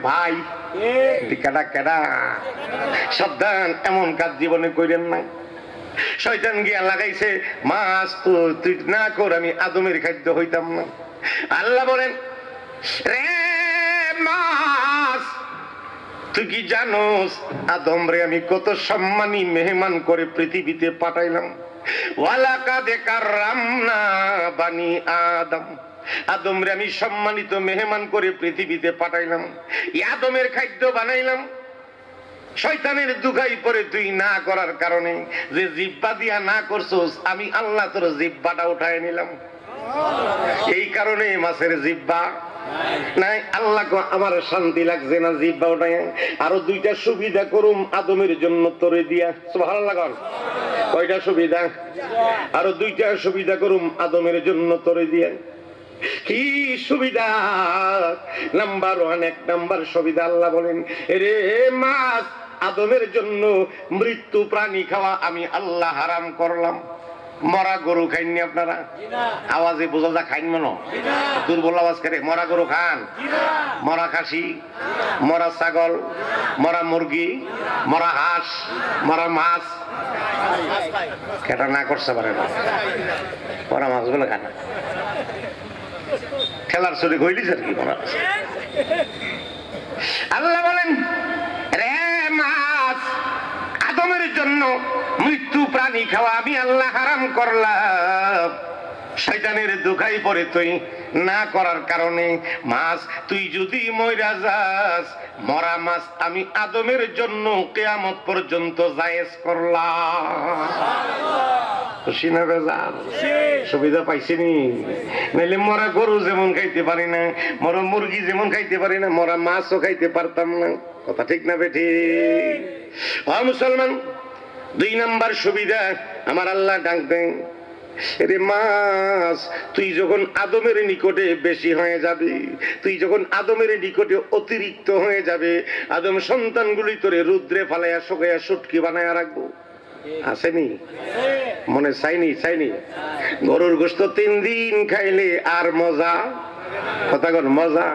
ভাই কেডা কেডা সাবধান এমন কাজ জীবনে কইরেন না শয়তান গিয়া লাগাইছে মাছ তো তুই না কর আমি আদমের খাদ্য হইতাম না আল্লাহ বলেন রে মাছ তুই কি জানোস আদম রে আমি কত সম্মানী মেহমান করে পৃথিবীতে পাঠাইলাম ওয়ালাকাদ কাররামনা বানি আদম আদম রে আমি সম্মানিত মেহমান করে পৃথিবীতে পাঠাইলাম আদমের খাদ্য বানাইলাম শয়তানের দুগাই পরে তুই না করার কারণে যে জিহ্বা দিয়া না করছস আমি আল্লাহ তোর জিহ্বাটা উঠায় নিলাম এই কারণে মাছের জিহ্বা নাই আল্লাহ আমার শান্তি লাগছে না জিহ্বা উঠায় আরো দুইটা সুবিধা করুম আদমের জন্য তোরে দিয়া সুবহানাল্লাহ কয়টা সুবিধা আরো দুইটা সুবিধা করুম আদমের জন্য তোরে দিয়া কি সুবিধা নাম্বার 1 এক নাম্বার সুবিধা আল্লাহ বলেন রে মাছ আদমের জন্য মৃত্যু প্রাণী খাওয়া আমি আল্লাহ হারাম করলাম মরা গরু খাইনি আপনারা আওয়াজে বোঝা যা খাইন মনো দুর্বল আওয়াজ করে মরা গরু খান মরা খাসি মরা ছাগল মরা মুরগি মরা হাঁস মরা মাছ কেটা না করতে পারে না মরা মাছগুলো খান খেলার চুরি হইলি আর কি মরা আল্লাহ বলেন রে মাছ আদমের জন্য মৃত্যু প্রাণী খাওয়া আমি আল্লাহ হারাম করলাম শয়তানের দুখাই পরে তুই না করার কারণে মাছ তুই যদি মইরা যাস মরা মাছ আমি আদমের জন্য কিয়ামত পর্যন্ত জায়েজ করলাম খুশি না বেজার সুবিধা পাইছিনি নাইলে মরা গরু যেমন খাইতে পারি না মরা মুরগি যেমন খাইতে পারি না মরা মাছও খাইতে পারতাম না কথা ঠিক না বেঠি মুসলমান 2 নাম্বার সুবিধা আমার আল্লাহ ডাক দেন রে মাছ তুই যখন আদমের নিকটে বেশি হয়ে যাবে তুই যখন আদমের নিকটে অতিরিক্ত হয়ে যাবে আদম সন্তানগুলি তোরে রুদ্রে ফালাইয়া শুকাইয়া শুটকি বানায়া রাখবো আসেনি মনে চাইনি গরুর গোশত 3 দিন খাইলে আর মজা কথা কর মজা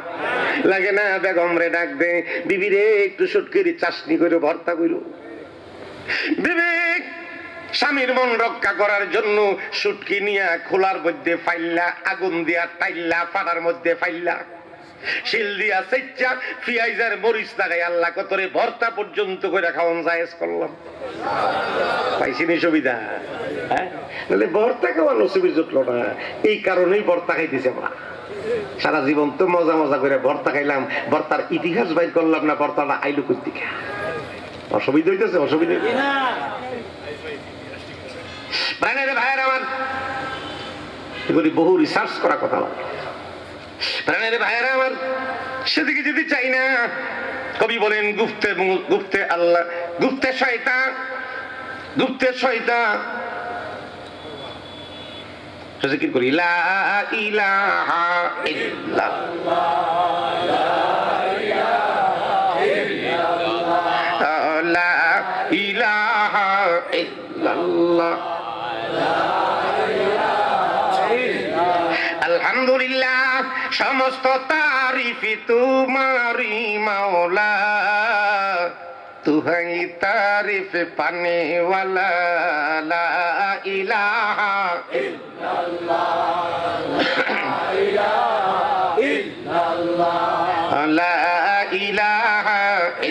লাগে না বেগম রে ডাক দে বিবি রে একটু শুটকির চাশনি করে ভর্তা কইরো বিবেক স্বামীর মন রক্ষা করার জন্য শুটকি নিয়া খোলার মধ্যে ফাইল্লা আগুন দিয়া টাইল্লা পাড়ার মধ্যে ফাইল্লা শিল দিয়া সেচ্চা পিয়াইজার মরিচ লাগাই আল্লাহ কতরে ভর্তা পর্যন্ত করে খাওয়ান জায়েজ করলাম পাইছিনি সুবিধা হ্যাঁ নাহলে ভর্তা খাওয়া নসিবে জুটলো না এই কারণেই ভর্তা খাইতেছি আমরা সারা জীবন তো মজা মজা করে ভর্তা খাইলাম ভর্তার ইতিহাস বাইর করলাম না ভর্তাটা আইলু কর্তিকা অসুবিধা হইতেছে অসুবিধা ভাইয়ের আমার এগুলি বহু রিসার্চ করা কথা প্রাণের ভাইয়েরা আমার সেদিকে যদি চাই না কবি বলেন গুপ্তে আল্লাহ গুপ্তে শয়তান জিকির করি লা ইলাহা ইল্লাল্লাহ লা ইলাহা ইল্লাল্লাহ আলহামদুলিল্লাহ সমস্ত তারিফি তোমারি মাওলা তুহাই তারিফ পানে ওয়ালা লা ইলাহা ইল্লাল্লাহ লা ইলাহা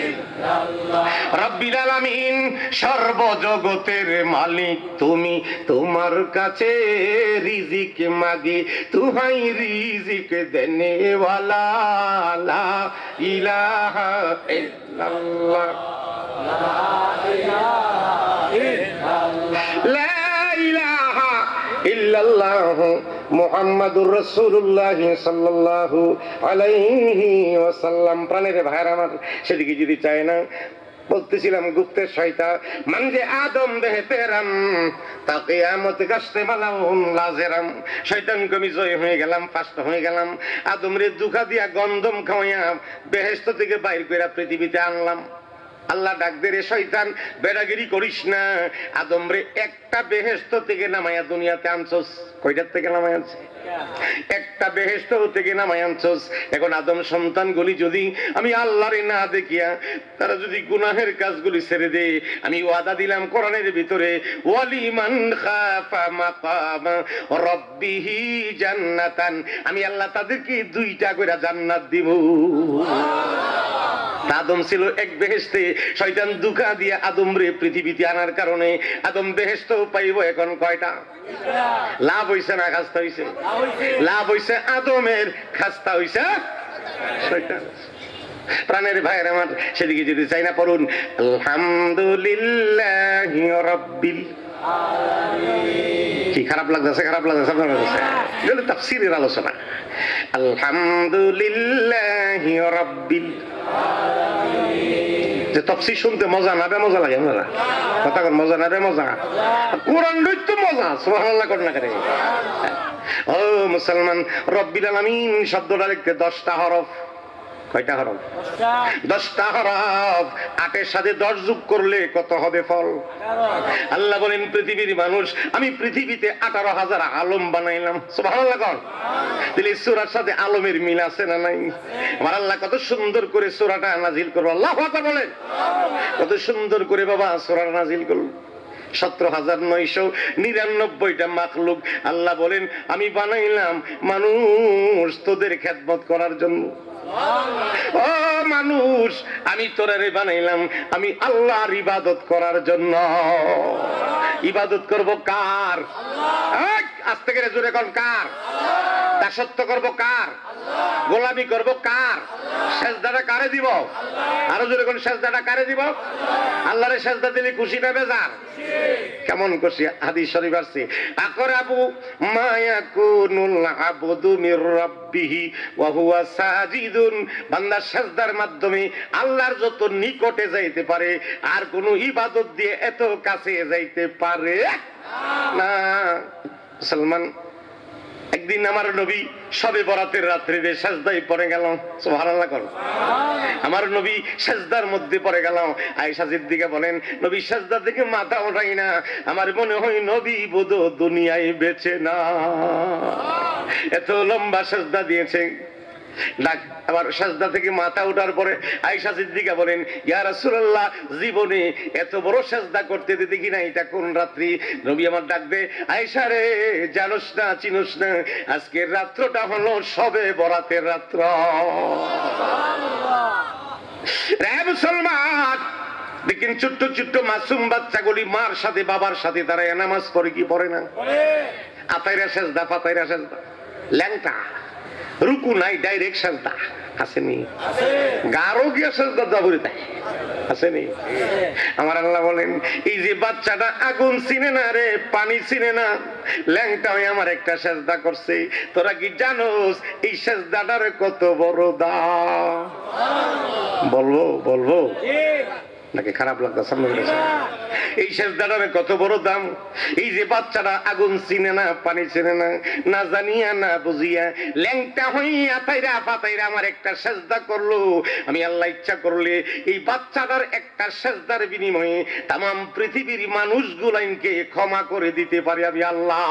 ইল্লাল্লাহ রব্বিল আলামিন সর্বজগতের মালিক তুমি তোমার কাছে রিজিক মাগি তুহাই রিজিক দেনে ওয়ালা লা ইলাহা ইল্লাল্লাহ লা ইলাহা ইল্লাল্লাহ মুহাম্মাদুর রাসূলুল্লাহ সাল্লাল্লাহু আলাইহি ওয়াসাল্লাম প্রাণের ভাইরা আমার সেদিকে যদি চায় না বলতেছিলাম গুপ্তের শয়তান মানে আদম দেহতেরাম তা কিয়ামত কাস্তে মালাউন লাজেরাম শয়তান কমি জয় হয়ে গেলাম ফাস্ট হয়ে গেলাম আদম রে দুখা দিয়া গন্ধম খাওয়াইয়া বেহেশত থেকে বাইর কইরা পৃথিবীতে আনলাম আল্লাহ ডাক দে, রে শয়তান বেড়াগিরি করিস না, আদম রে একটা বেহেশত থেকে নামায়া দুনিয়াতে আনছস। কয়টার থেকে নামায় আনছে? একটা বেহেশত থেকে নামায় আনছস। এখন আদম সন্তানগুলি যদি আমি আল্লাহরে না দেখিয়া তারা যদি গুনাহের কাজগুলি ছেড়ে দে, আমি ওয়াদা দিলাম কোরআনের ভিতরে, ওয়ালিমান খাফা মাকাম রাব্বিহি জান্নাতান, আমি আল্লাহ তাদেরকে 2টা করে জান্নাত দিব। আদম ছিল এক বেহেশতে, শয়তান দুকা দিয়ে আদম রে পৃথিবীতে আনার কারণে আদম বেহেশত পাইব এখন কয়টা? লাভ হইছে না খাস্তা হইছে? লাভ হইছে আদমের, খাস্তা হইছে শয়তান। প্রাণের ভাইয়ের আমার, সেদিকে যেতে চাই না, পড়ুন আলহামদুলিল্লাহি রাব্বিল আলামিন। কি খারাপ লাগতেছে? খারাপ লাগতেছে আপনার কাছে? এটা তাফসীরের আলোচনা। আলহামদুলিল্লাহি রাব্বিল আলামিন। যে তাফসীর শুনতে মজা না বেমজা লাগে? আপনারা কথা কোন, মজা না বেমজা? কোরআন লইতে মজা, সুবহানাল্লাহ কোন না করে। ও মুসলমান, রব্বিল আলামিন শব্দটা লিখতে 10টা হরফ। কয়টা হরফ? 10টা হরফ। 8-এর সাথে 10 যোগ করলে কত হবে ফল? আল্লাহ বলেন, পৃথিবীর মানুষ আমি পৃথিবীতে 18,000 আলম বানাইলাম। সুবহানাল্লাহ কোন? তাহলে সূরার সাথে আলমের মিল আছে না নাই? আমার আল্লাহ কত সুন্দর করে সূরাটা নাজিল করলো। আল্লাহু আকবার বলেন। কত সুন্দর করে বাবা সূরা নাজিল করলো। 17,999টা মাখলুক আল্লাহ বলেন আমি বানাইলাম মানুষ তোদের খেদমত করার জন্য। ও মানুষ, আমি তোরারে বানাইলাম আমি আল্লাহর ইবাদত করার জন্য। ইবাদত করব কার? আস্তে করে জোরে কোন, কার? দাসত্ব করব কার? গোলামি করব কার? সেজদাটা কারে দিব? আরো জোরে কোন, সেজদাটা কারে দিব? আল্লাহরে সেজদা দিলে খুশি না বেজার? কেমন খুশি? হাদিস শরীফ আছে, আকরাবু মা ইয়াকুনুল আবদু মির রাব্বিহি ওয়া হুয়া সাজিদুন। বান্দা সেজদার মাধ্যমে আল্লাহর যত নিকটে যাইতে পারে, আর কোন ইবাদত দিয়ে এত কাছে যাইতে পারে না। মুসলমান, একদিন আমার নবী শবে বরাতের রাত্রে সেজদায় পড়ে গেল। সুবহানাল্লাহ কর। আমার নবী সেজদার মধ্যে পড়ে গেল। আয়েশা সিদ্দিকা বলেন, নবী সেজদা থেকে মাথা ওঠাই না, আমার মনে হয় নবী বোধ দুনিয়ায় বেঁচে না, এত লম্বা সেজদা দিয়েছে। আবার সেজদা থেকে মাথা ওঠার পরে আয়েশা সিদ্দিকা বলেন, ইয়া রাসূলুল্লাহ, জীবনে এত বড় সেজদা করতে দেখি না, এটা কোন রাত্রি? নবী আমার ডাক দে, আয়েশা রে, জানোস না, চিনোস না, আজকের রাত্রটা হলো শবে বরাতের রাত্র। রে মুসলমান, দেখেন ছোট্ট ছোট্ট মাসুম বাচ্চাগুলি মার সাথে বাবার সাথে দাঁড়ায় নামাজ পড়ে কি পড়ে না? আতাইরা সেজদা, ফাতাইরা সেজদা, ল্যাংটা, রুকু নাই, ডাইরেক্ট সেজদা। আসেনি? গারো গিয়া সেজদা দাবুরি তাই আসেনি? আমার আল্লাহ বলেন, এই যে বাচ্চাটা আগুন চিনে না রে, পানি চিনে না, ল্যাংটা হয়ে আমার একটা সেজদা করছে, তোরা কি জানোস এই সেজদাটার কত বড় দাম? বলবো বলবো নাকি খারাপ লাগতেছে? এই সেজদাটার কত বড় দাম। এই যে বাচ্চাটা আগুন চিনে না, পানি চিনে না, না জানিয়া না বুঝিয়া ল্যাংটা হইয়া তাইরা ফাতাইরা আমার একটা সেজদা করলো, আমি আল্লাহ ইচ্ছা করলে এই বাচ্চাটার একটা সেজদার বিনিময়ে তামাম পৃথিবীর মানুষগুলাকে ক্ষমা করে দিতে পারি আমি আল্লাহ।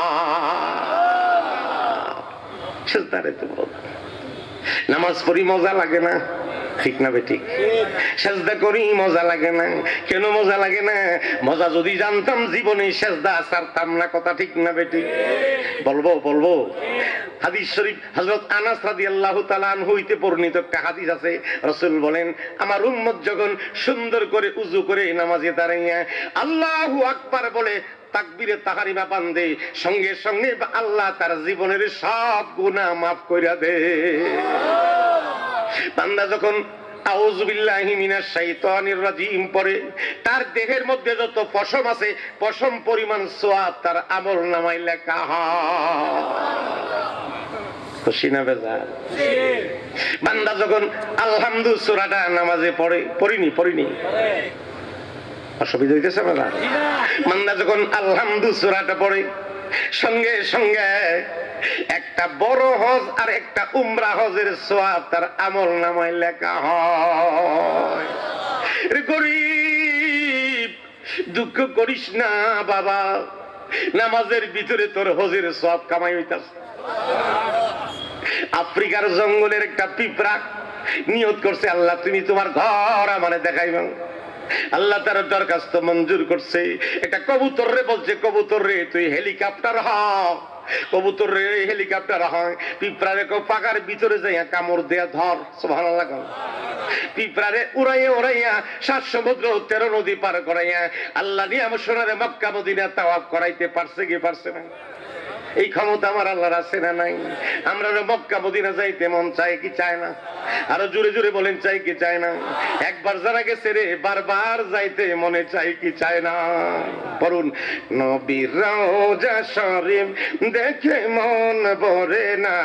সেজদার এত বড় দাম। নামাজ পড়ি মজা লাগে না? ঠিক না বেঠিক? সেজদা করি মজা লাগে না? কেন মজা লাগে না? মজা যদি জানতাম জীবনে সেজদা ছাড়তাম না। কথা ঠিক না বেঠিক? বলবো বলবো। হাদিস শরীফ হযরত আনাস রাদিয়াল্লাহু তাআলা আনহু হইতে বর্ণিত একটা হাদিস আছে। রাসূল বলেন, আমার উম্মত যখন সুন্দর করে উযু করে নামাজে দাঁড়াইয়া আল্লাহু আকবার বলে তাকবীরে তাহরিমা বান্দে, সঙ্গে সঙ্গে আল্লাহ তার জীবনের সব গুনাহ মাফ কইরা দেয়। বান্দা যখন আউযু বিল্লাহি মিনাশ শাইতানির রাজিম পড়ে, তার দেহের মধ্যে যত পশম আছে, পশম পরিমাণ সওয়াব তার আমলনামায় লেখা হয়। খুশি না বেজার? বান্দা যখন আলহামদু সূরাটা নামাজে পড়ে, পড়িনি অসুবিধা হইতেছে না? বান্দা যখন আলহামদু সূরাটা পড়ে, সঙ্গে সঙ্গে একটা বড় হজ আর একটা উমরা হজের সওয়াব তার আমলনামায় লেখা হয়। গরিব দুঃখ করিস না বাবা, নামাজের ভিতরে তোর হজের সব কামাই হইতাছে। আফ্রিকার জঙ্গলের একটা পিঁপড়া নিয়ত করছে, আল্লাহ তুমি তোমার ঘর আমারে দেখাইবা। আল্লাহ তার দরখাস্ত মঞ্জুর করছে। একটা কবুতর রে বলছে, কবুতর রে তুই হেলিকপ্টার হ। কবুতর রে হেলিকপ্টার হয়, পিঁপড়ারে পাকার ভিতরে যাইয়া কামড় দেয়া ধর। সুবহানাল্লাহ। পিঁপড়ারে উড়াইয়া উড়াইয়া 7 সমুদ্র 13 নদী পার করাইয়া আল্লাহ নিয়ামত সোনারে মক্কা মদিনা তাওয়াফ করাইতে পারছে কি পারছে না? এই ক্ষমতা আমার আল্লাহর আছে না নাই? আমরা মক্কা মদিনা যাইতে মন চাই কি চায় না? আরো জোরে জোরে বলেন, চাই কি চায় না? একবার যারা গেছে রে বারবার যাইতে মনে চাই কি চায় না? পড়ুন, নবীর রওজা শরীফ দেখে মন ভরে না,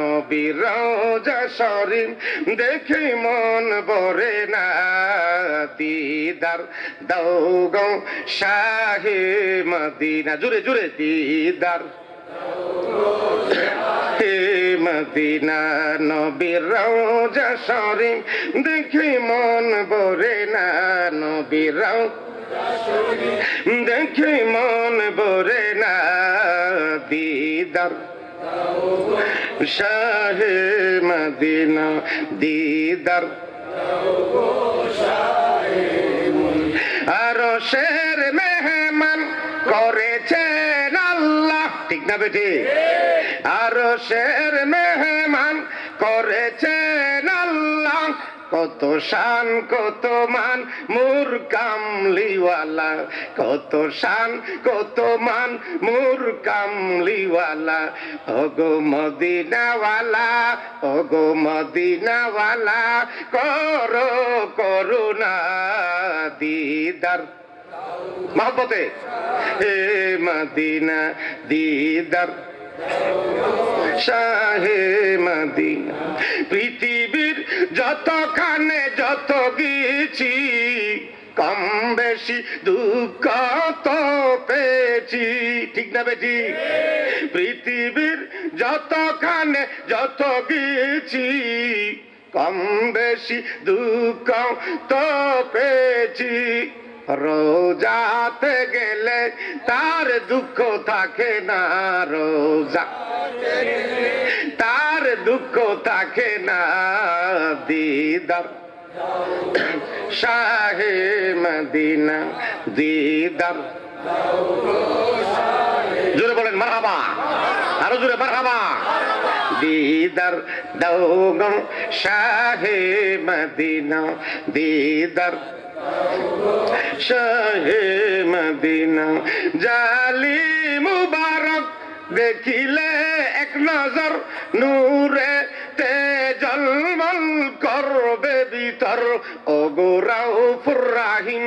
নবীর রওজা শরীফ দেখে মন ভরে না, দিদার দাও গো শাহে মদিনা। জোরে জোরে, দিদার হে মদিনা, নবীর রওজা শরীফ দেখে মন ভরে না, নবীর রওজা শরীফ দেখে মন ভরে না, দিদার শাহে মদিনা, দিদার আরশের মেহমান করেছেন আল্লাহ। ঠিক না বেটি? আরশের মেহমান করেছেন আল্লাহ, কত শান কত মান মুর কামলিওয়ালা, কত শান কত মান মুর কামলিওয়ালা। ওগো মদিনাওয়ালা, ওগো মদিনাওয়ালা, করো করুণা দিদার মহব্বতে হে মদিনা, দিদার শাহে মদিনা। পৃথিবীর যতখানে যত গেছি কম বেশি দুঃখ তো পেয়েছি। ঠিক না বেটি? পৃথিবীর যতখানে যত গেছি কম বেশি দুঃখ তো পেয়েছি, রোজাতে গেলে তার দুঃখ থাকে না, রোজা তার দুঃখ থাকে না, দিদার শাহে মদিনা, দিদার। জোরে বলেন মারহাবা, আরো জোরে মারহাবা। দিদার দাও গো শাহে মদিনা, দিদার শাহে মদিনা। জালি মুবারক দেখিলে এক নজর নূরে তে জলমল করবে ভিতর, ওগো রাউফুর রাহিম,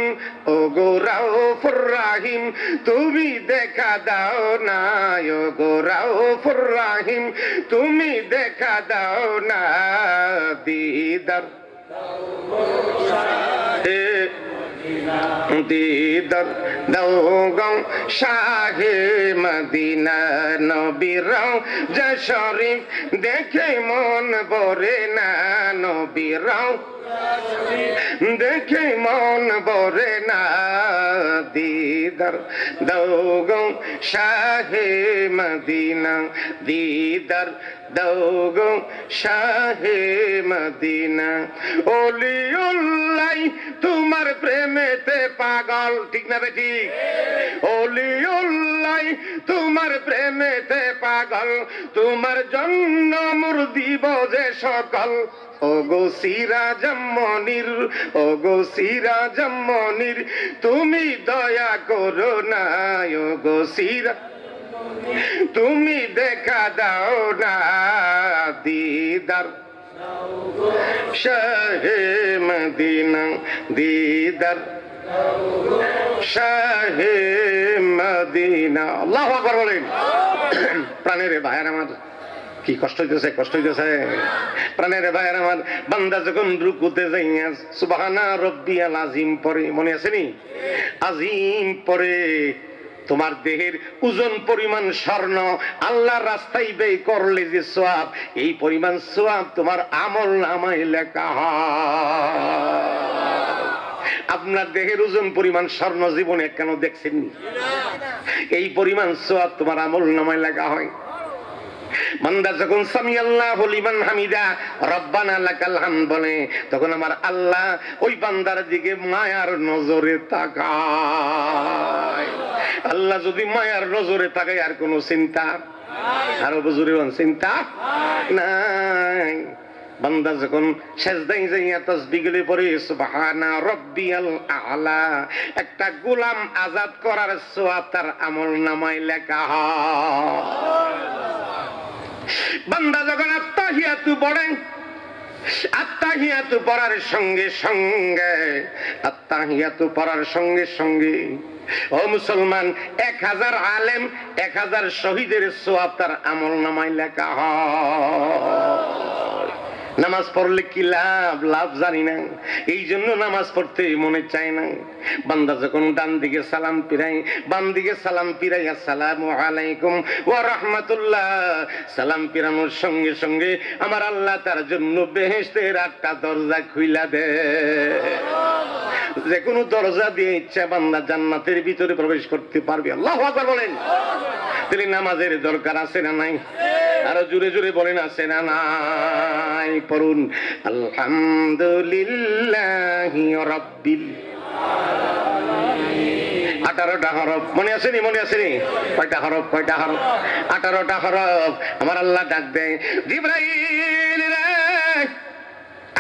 ওগো রাউফুর রাহিম, তুমি দেখা দাও না, ওগো রাউফুর রাহিম, তুমি দেখা দাও না, দিদার দিদার দাও গো শাহে মদিনা, নবীর রওজা শরীফ দেখে মন ভরে না, নবীর রওজা শরীফ দেখে মন ভরে না, দিদার দাও গো শাহে মদিনা, দিদার দাও গো শাহে মদিনা। ওলিউল্লাহ তোমার প্রেমেতে পাগল। ঠিক না বেটি? ওলিউল্লাহ তোমার প্রেমেতে পাগল, তোমার জন্য মুর দিব যে সকল, ওগো সিরাজম মনির, ওগো সিরাজম মনির, তুমি দয়া করো না, ওগো সিরাজ তুমি দেখা দাও না, দিদার শাহে মদিনা, দিদার শাহে মদিনা। আল্লাহু আকবার বলেন। প্রাণের ভাইয়ের আমার কি কষ্ট হইতেছে, কষ্ট হইতেছে প্রাণের ভাইয়ের আমার। বান্দা যখন রুকুতে যাইয়া সুবহানা রব্বিয়াল আযীম পড়ে, মনে আছে নি? আযীম পড়ে, তোমার দেহের ওজন পরিমাণ স্বর্ণ আল্লাহর রাস্তায় ব্যয় করলে যে সওয়াব, এই পরিমাণ সওয়াব তোমার আমল নামায় লেখা হয়। আপনার দেহের ওজন পরিমাণ স্বর্ণ জীবনে কেন দেখছেননি? এই পরিমাণ সওয়াব তোমার আমল নামায় লেখা হয়। বান্দা যখন সামিআল্লাহু লিমান হামিদা রব্বানা লাকাল হামদ বলে, তখন আমার আল্লাহ ওই বান্দার দিকে মায়ার নজরে তাকায়। আল্লাহ যদি মায়ার নজরে তাকায় আর কোনো চিন্তা, আরো বুজুরে চিন্তা নাই। বান্দা যখন সেজদায় যাইয়া তাসবিহ গুলি পড়ে সুবহানা রাব্বিয়াল আ'লা, একটা গোলাম আজাদ করার সওয়াব তার আমলনামায় লেখা হয়। বান্দা যখন আত্তাহিয়াতু পড়ে, আত্তাহিয়াতু পড়ার সঙ্গে সঙ্গে, আত্তাহিয়াতু পড়ার সঙ্গে সঙ্গে ও মুসলমান 1000 আলেম 1000 শহীদের সওয়াব তার আমলনামায় লেখা হয়। নামাজ পড়লে কি লাভ? লাভ জানি না, এই জন্য নামাজ পড়তে মনে চায় না। বান্দা যখন ডান দিকে সালাম ফিরাই, বাম দিকে সালাম ফিরাই আসসালামু আলাইকুম ওয়া রাহমাতুল্লাহ, সালাম ফিরানোর সঙ্গে সঙ্গে আমার আল্লাহ তার জন্য বেহেশতের 8টা দরজা খুইলা দেয়। যে কোনো দরজা দিয়ে ইচ্ছা বান্দা জান্নাতের ভিতরে প্রবেশ করতে পারবে। আল্লাহু আকবার বলেন। তাহলে নামাজের দরকার আছে না নাই? আরো জোরে জোরে বলেন আছে না নাই? পড়ুন আলহামদুলিল্লাহি রাব্বিল আলামিন। 18টা হরফ মনে আছে নি? মনে আছে নি? কয়টা হরফ? কয়টা হরফ? 18টা হরফ। আমার আল্লাহ ডাক দেয়, জিবরাইল রে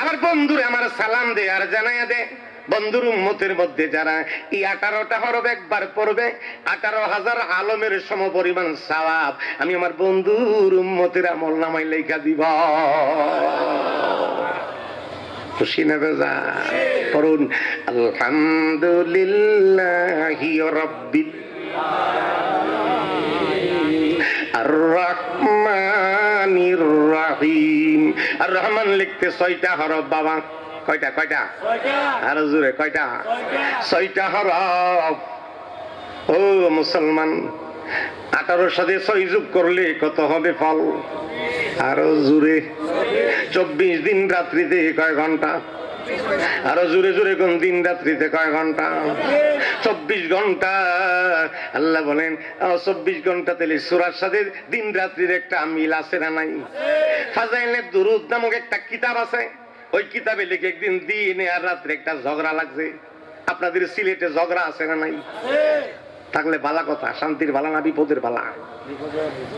আমার বন্ধুরে আমার সালাম দে আর জানাইয়া দে বন্ধুর উম্মতের মধ্যে যারা এই 18টা হরফ একবার পড়বে 18,000 আলমের সমপরিমাণ সওয়াব আমি আমার বন্ধুর উম্মতের আমলনামায় লেখা দিব। খুশি না বেজা? পড়ুন আলহামদুলিল্লাহি রাব্বিল আলামিন আর রহমানির রহিম। আর রহমান লিখতে 6টা হরফ বাবা। কয়টা? কয়টা? আরো জোরে কয়টা? 6টা হরফ। ও মুসলমান, 18 সাথে 6 যোগ করলে কত হবে ফল? আরো জোরে 24 দিন রাত্রিতে কয় ঘন্টা? আরো জোরে জোরে কোন দিন রাত্রিতে কয় ঘন্টা? 24 ঘন্টা। আল্লাহ বলেন 24 ঘন্টা। তাহলে সূরার সাথে দিন রাত্রির একটা মিল আছে না নাই? ফাজাইলে দুরুদ নামক একটা কিতাব আছে, ওই কিতাবে লিখে একদিন দিনে আর রাত্রে একটা ঝগড়া লাগছে। আপনাদের সিলেটে ঝগড়া আছে না নাই? থাকলে বালা কথা, শান্তির বালা না বিপদের বালা?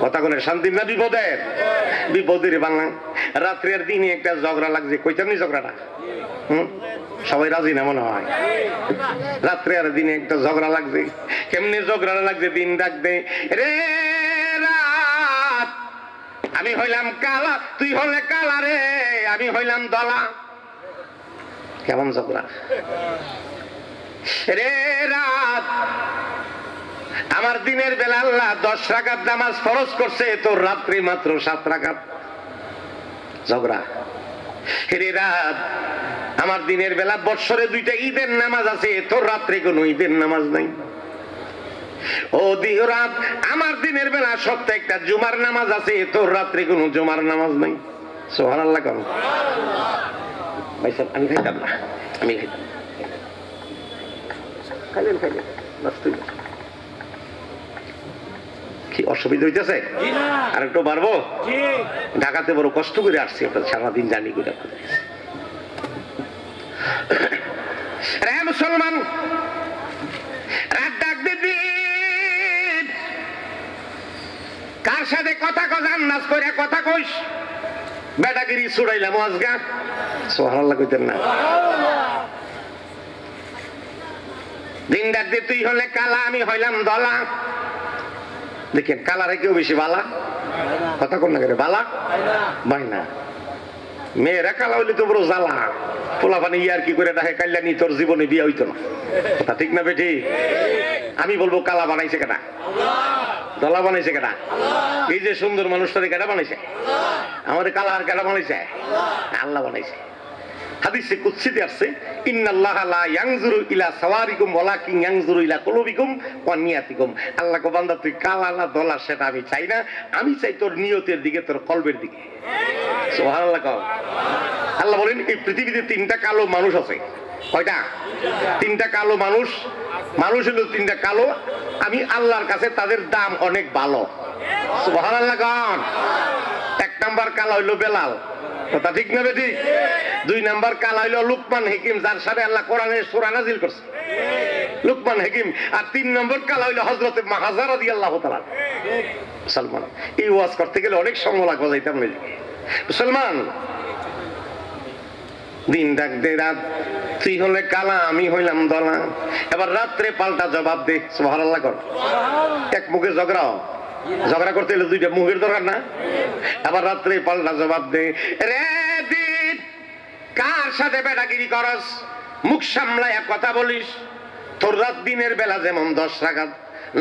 কথা কোন শান্তির না বিপদের? বিপদের বালা। রাত্রে আর দিনে একটা ঝগড়া লাগছে। কইতাম নি ঝগড়াটা? সবাই রাজি না মনে হয়? রাত্রে আর দিনে একটা ঝগড়া লাগছে। কেমনে ঝগড়া লাগছে? দিন ডাকবে, রে রাত আমি হইলাম কালা, তুই হলে কালা রে, আমি হইলাম দলা। কেমন ঝগড়া? রে রাত আমার দিনের বেলা আল্লাহ 10 রাকাত নামাজ ফরজ করছে, তোর রাত্রি মাত্র 7 রাকাত। ঝগড়া। রে রাত আমার দিনের বেলা বৎসরে 2টা ঈদের নামাজ আছে, তোর রাত্রে কোনো ঈদের নামাজ নাই। ও রাত আমার দিনের বেলা সপ্তাহে একটা জুমার নামাজ আছে, তোর রাত্রে কোনো জুমার নামাজ নাই। সুবহানাল্লাহ। কেন ভাই সাহেব? আমি খাইতাম না, আমি খাইতাম। খাইলেন খাইলেন, কি অসুবিধা হইতেছে? আর একটু বাড়বো? ঢাকাতে বড় কষ্ট করে আসছি, সারাদিন জানি করে। মুসলমান রাত ডাক দিদি, কার সাথে কথা কজান নাচ করে কথা কইস, বেটাগিরি ছুড়াইলাম আজগা। সুবহানাল্লাহ কইতেন না? দিন ডাক দিয়ে তুই হলে কালা, আমি হইলাম দলা। দেখেন কালারে কেউ বেশি বালা? কথা কোন না করে বালা ভাই না। মেয়েরা কালা হইলে তো বড় জ্বালা। পোলা পানি ইয়ার কি করে দেখে কাল্যাণী তোর জীবনে বিয়ে হইতো না। কথা ঠিক না বেঠি? আমি বলবো কালা বানাইছে কেনা? দলা বানাইছে কেনা? এই যে সুন্দর মানুষটারে কেনা বানাইছে? আমাদের কালা আর কেনা বানাইছে? আল্লাহ বানাইছে। হাদিসে কুদসিতে আছে, ইন্নাল্লাহা লা ইয়ানজুরু ইলা সাওয়ারিকুম ওয়ালাকিন ইয়ানজুরু ইলা কুলুবিকুম ওয়া নিয়াতিকুম। আল্লাহ কো বান্দা তুই কালা না দলা সেটা আমি চাই না, আমি চাই তোর নিয়তের দিকে, তোর কলবের দিকে। সুবহানাল্লাহ। আল্লাহ বলেন এই পৃথিবীতে 3টা কালো মানুষ আছে, কয়টা? তিনটা কালো মানুষ, মানুষ হলো তিনটা কালো। আমি আল্লাহর কাছে তাদের দাম অনেক ভালো। সুবহানাল্লাহ গান। এক নাম্বার কালো হইলো বেলাল, কথা ঠিক না বেঠিক? দুই নাম্বার কালো হইলো লুকমান হাকিম, যার সাথে আল্লাহ কোরআনের সূরা নাযিল করছে, লুকমান হাকিম। আর তিন নম্বর কালো হইলো হযরত মাহাজা রাদিয়াল্লাহু তাআলা। মুসলমান এই ওয়াজ করতে গেলে অনেক সময় লাগবে, যাইতাম না। মুসলমান দিন ডাক দে রাত, তুই হলে কালা আমি হইলাম দলা। এবার রাত্রে পাল্টা জবাব দে। সুবহানাল্লাহ কর। এক মুখে ঝগড়াও, ঝগড়া করতে হলে দুইটা মুখের দরকার না? এবার রাত্রে পাল্টা জবাব দে। রে দিন কার সাথে বেটাগিরি করস? মুখ সামলায় কথা বলিস। তোর রাত দিনের বেলা যেমন 10 রাকাত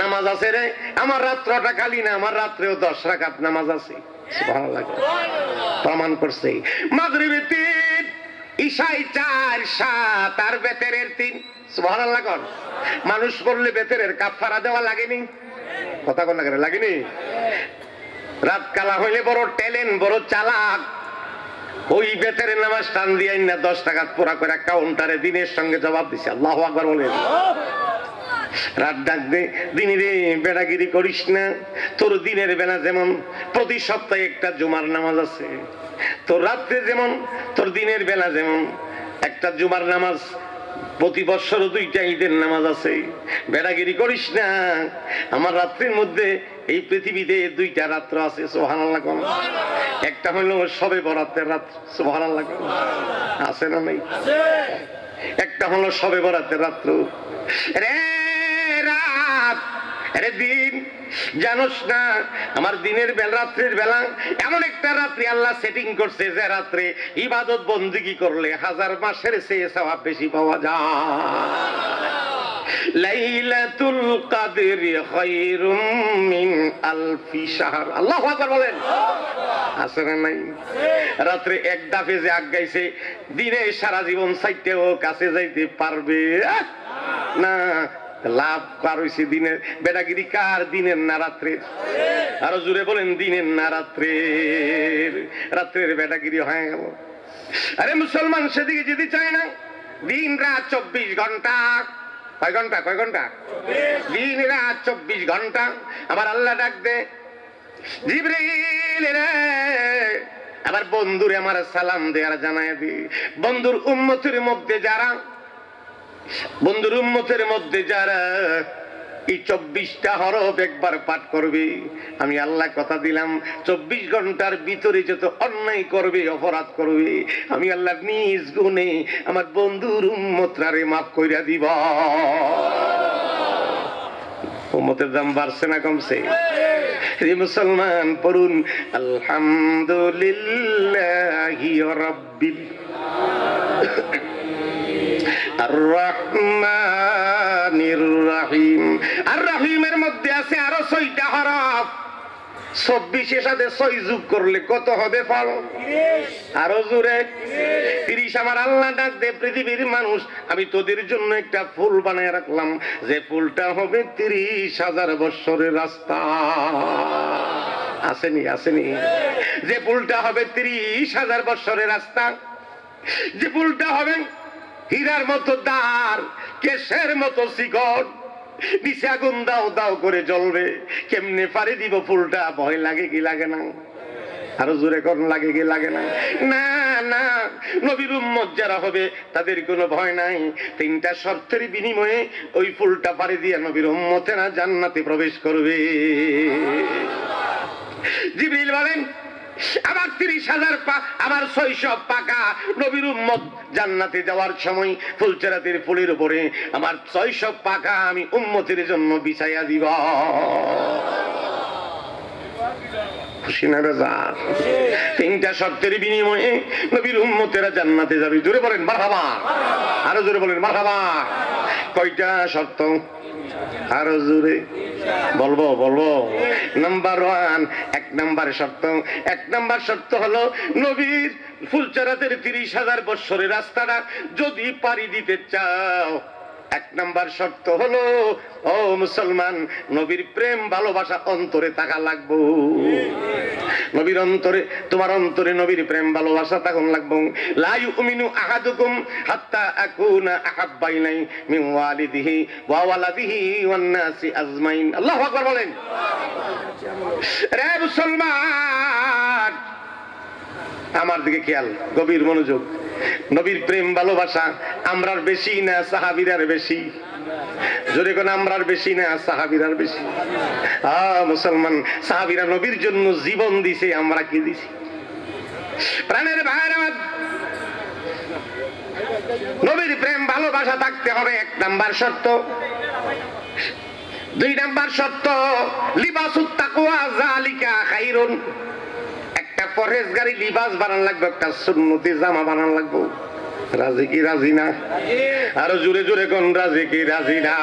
নামাজ আছে রে, আমার রাত্রটা খালি না, আমার রাত্রেও 10 রাকাত নামাজ আছে। সুবহানাল্লাহ প্রমাণ করছে। মাগরিবে 3, ইশায় 4, 7 আর বেতেরের 3। সুবহানাল্লাহ কর। মানুষ করলে বেতেরের কাফারা দেওয়া লাগেনি? কথা কোন লাগে লাগেনি? রাত কালা হইলে বড় ট্যালেন্ট, বড় চালাক। ওই বেতেরের নামাজ টান দিয়ে না 10 টাকা পুরা করে কাউন্টারে দিনের সঙ্গে জবাব দিছে। আল্লাহু আকবার বলেন। রাত ডাক দে, দিনে রে বেড়াগিরি করিস না। তোর দিনের বেলা যেমন প্রতি সপ্তাহে একটা জুমার নামাজ আছে, তোর রাত্রে যেমন তোর দিনের বেলা যেমন একটা জুমার নামাজ, প্রতি বছর 2টা ঈদের নামাজ আছে। বেড়াগিরি করিস না। আমার রাত্রির মধ্যে এই পৃথিবীতে 2টা রাত্র আছে। সুবহানাল্লাহ কোন? একটা হলো শবে বরাতের রাত। সুবহানাল্লাহ কোন? আছে না নাই? একটা হলো শবে বরাতের রাত্র। রে রাত, রে দিন, জানোস না আমার দিনের বেলা রাত্রির বেলা এমন একটা রাত্রি আল্লাহ সেটিং করছে যে রাত্রে ইবাদত বন্দেগী করলে 1000 মাসের চেয়ে সওয়াব বেশি পাওয়া যায়। লাইলাতুল কদরি খায়রুম মিন আলফি শাহর। আল্লাহু আকবার বলেন। আছে না নাই? রাত্রে এক দাফে যে আগাইছে, দিনে সারা জীবন চাইতেও কাছে যাইতে পারবে না। লাভ কার হইছে দিনের বেটাগিরি? কার? দিনের না রাত্রের? আরো জুড়ে বলেন, দিনের না রাত্রের? রাত্রের বেটাগিরি হয়ে গেল। আরে মুসলমান সেদিকে যেতে চায় না। দিন রাত 24 ঘন্টা। কয় ঘন্টা? কয় ঘন্টা? দিন রাত 24 ঘন্টা। আমার আল্লাহ ডাক দে, জিবরিল রে, আবার বন্ধুরে আমার সালাম দে আর জানায় দি, বন্ধুর উম্মতের মধ্যে যারা, বন্ধুর উম্মতের মধ্যে যারা এই 24টা হরফ একবার পাঠ করবে, আমি আল্লাহ কথা দিলাম 24 ঘন্টার ভিতরে যত অন্যায় করবে, অপরাধ করবে, আমি আল্লাহ নিজ গুণে আমার বন্ধুর উম্মতরারে মাফ কইরা দিব। উম্মতের দাম বাড়ছে না কমছে? মুসলমান পড়ুন আলহামদুলিল্লাহি রাব্বিল আর-রহমানির রহিম। আর রহিমের মধ্যে আছে আরো 6টা হরফ। 24 এর সাথে 6 যোগ করলে কত হবে ফল? আরো জোরে 30। আমার আল্লাহ ডাক দে, পৃথিবীর মানুষ, আমি তোদের জন্য একটা ফুল বানায় রাখলাম, যে ফুলটা হবে 30,000 বছরের রাস্তা। আসেনি? আসেনি? যে ফুলটা হবে 30,000 বছরের রাস্তা, যে ফুলটা হবে হীরার মতো দার, কেশের মতো শিকড়, নিচে আগুন দাও দাও করে জ্বলবে। কেমনে পারি দিব ফুলটা? ভয় লাগে কি লাগে না? আরো জোরে কোন লাগে কি লাগে না? না না, নবীর উম্মত যারা হবে তাদের কোনো ভয় নাই। 3টা শর্তের বিনিময়ে ওই ফুলটা পাড়ি দিয়ে নবীর উম্মতেরা জান্নাতে প্রবেশ করবে। জিবরিল বলেন, আবার 30,000 আবার 600 পাকা নবীর উম্মত জান্নাতে যাওয়ার সময় ফুলচেরাতের ফুলের উপরে আমার 600 পাকা আমি উম্মতের জন্য বিছাইয়া দিব। খুশি না রাজা? 3টা শর্তের বিনিময়ে নবীর উম্মতেরা জান্নাতে যাবে। জোরে বলেন মারহাবা। আরো জোরে বলেন মারহাবা। কয়টা শর্ত? আরো জোরে বলবো বলবো। নাম্বার 1, 1 নাম্বার শর্ত। 1 নাম্বার শর্ত হলো নবীর ফুলচেরাতের 30,000 বছরের রাস্তাটা যদি পাড়ি দিতে চাও, এক নাম্বার শর্ত হলো, ও মুসলমান, নবীর প্রেম ভালোবাসা অন্তরে থাকা লাগবো। নবীর অন্তরে, তোমার অন্তরে নবীর প্রেম ভালোবাসা তখন লাগবো। লা ইউমিনু আহাদুকুম হাত্তা আকুনা আহাব্বা ইলাইহি মিন ওয়ালিদিহি ওয়া ওয়ালাদিহি ওয়ান নাসি আজমাইন। আল্লাহু আকবার বলেন। রে মুসলমান, আমার দিকে খেয়াল, গভীর মনোযোগ। নবীর প্রেম ভালোবাসা আমরার বেশি না সাহাবীরার বেশি? জোরে কোন আমরার বেশি না সাহাবীরার বেশি? মুসলমান, সাহাবীরা নবীর জন্য জীবন দিছে, আমরা কি দিছি? প্রাণের ভাইরা, নবীর প্রেম ভালোবাসা থাকতে হবে, এক নাম্বার শর্ত। দুই নাম্বার শর্ত, লিবাসুত তাকওয়া যালিকা খায়রুন। একটা পরহেজগারি লিবাস বানান লাগবে, একটা সুন্নতি জামা বানান লাগবে। রাজি কি রাজি না? আরো জোরে জোরে কোন রাজি কি রাজি না?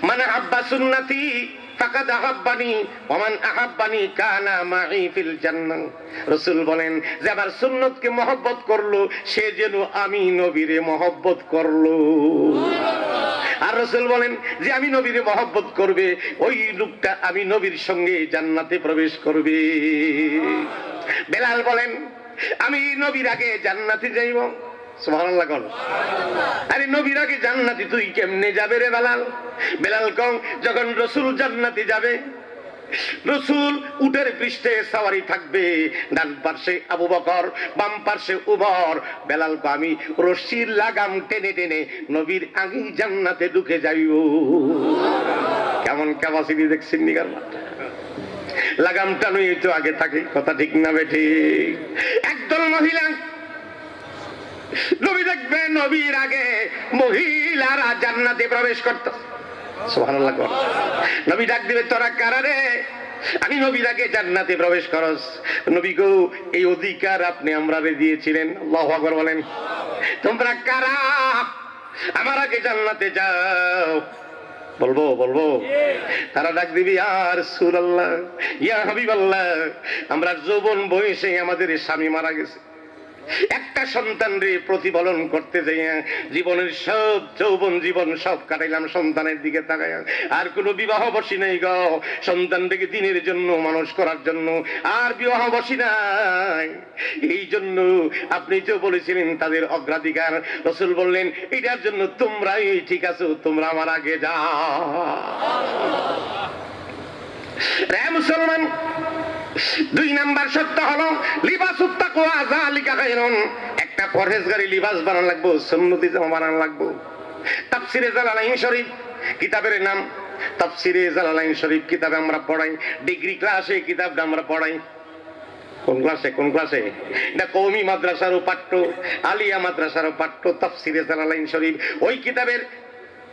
মানে আব্বা সুন্নতি ফাকাদ আহাব্বানি ওয়া মান আহাব্বানি কানা মাই ফিল জান্নাহ। রাসূল বলেন যে আমার সুন্নতকে মহব্বত করলো, সে যেন আমি নবীরে মহব্বত করলো। আর রাসূল বলেন যে আমি নবীরে মহব্বত করবে, ওই লোকটা আমি নবীর সঙ্গে জান্নাতে প্রবেশ করবে। বেলাল বলেন আমি নবীর আগে জান্নাতে যাইব। সুবহানাল্লাহ কোন? আরে নবীর আগে জান্নাতে তুই কেমনে যাবে রে বেলাল? বেলাল কোন, যখন রাসূল জান্নাতে যাবে, রাসূল উটের পৃষ্ঠে সওয়ারি থাকবে, ডান পাশে আবু বকর, বাম পাশে উমর। বেলাল কো আমি রশির লাগাম টেনে টেনে নবীর আগেই জান্নাতে ঢুকে যাইব। কেমন ক্যাপাসিটি দেখছেন নিগার মাত্রা? লাগাম টানুই তো আগে থাকে, কথা ঠিক না বেঠি? একদল মহিলা নবী দেখবে, নবীর আগে মহিলারা জান্নাতে প্রবেশ করত। সুবহানাল্লাহ। নবী ডাক দিবে, তোরা কারা রে? আমি নবীর আগে জান্নাতে প্রবেশ করস। নবী গো, এই অধিকার আপনি আমরারে দিয়েছিলেন। আল্লাহু আকবার বলেন। তোমরা কারা আমার আগে জান্নাতে যাও? বলবো বলবো? তারা ডাক দিবি, ইয়া রাসূলুল্লাহ, ইয়া হাবিবাল্লাহ, আমরা যৌবন বয়সে আমাদের স্বামী মারা গেছে, একটা সন্তান রে প্রতিপালন করতে যাই জীবনের সব যৌবন জীবন সব কাটাইলাম সন্তানের দিকে তাকায়, আর কোনো বিবাহ বসি নাই গো, সন্তান থেকে দিনের জন্য মানুষ করার জন্য আর বিবাহ বসি নাই। এই জন্য আপনি তো বলেছিলেন তাদের অগ্রাধিকার। রাসূল বললেন এটার জন্য তোমরাই ঠিক আছো, তোমরা আমার আগে যাও। রে মুসলমান, দুই নাম্বার শর্ত হলো লিবাসুত তাকওয়া যালিকা খায়রুন। একটা পরহেজগারি লিবাস বানানো লাগবে, সুন্নতি জামা বানানো লাগবে। তাফসিরে জালালাইন শরীফ কিতাবের নাম। তাফসিরে জালালাইন শরীফ কিতাবে আমরা পড়াই, ডিগ্রি ক্লাসে কিতাবটা আমরা পড়াই। কোন ক্লাসে? কোন ক্লাসে? এটা কওমি মাদ্রাসারও পাঠ্য, আলিয়া মাদ্রাসারও পাঠ্য। তাফসিরে জালালাইন শরীফ ওই কিতাবের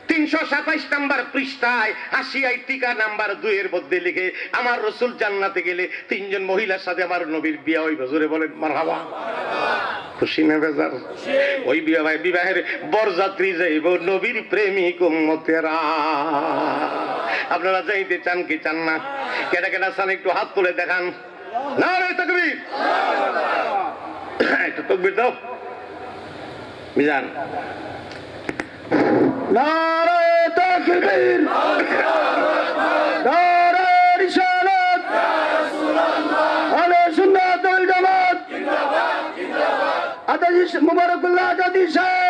327 নাম্বার পৃষ্ঠায় হাসিয়ায় টিকা নাম্বার 2 এর মধ্যে লিখে, আমার রাসূল জান্নাতে গেলে 3 জন মহিলার সাথে আমার নবীর বিয়ে হইবে। জোরে বলেন মারহাবা। খুশি না বেজার? ওই বিবাহের বরযাত্রী যাইব নবীর প্রেমিক উম্মতেরা। আপনারা যাইতে চান কি চান না? কেডা কেডা চান একটু হাত তুলে দেখান। নারে তাকবীর, একটু তাকবীর দাও মিজান। নারে তাকবীর, নারে রিসালাত, ইয়া রাসূলুল্লাহ, আলে সুন্নাত ওয়াল জামাত জিন্দাবাদ জিন্দাবাদ। আতাজি মুবারকুল্লাহ আজাদি সাহেব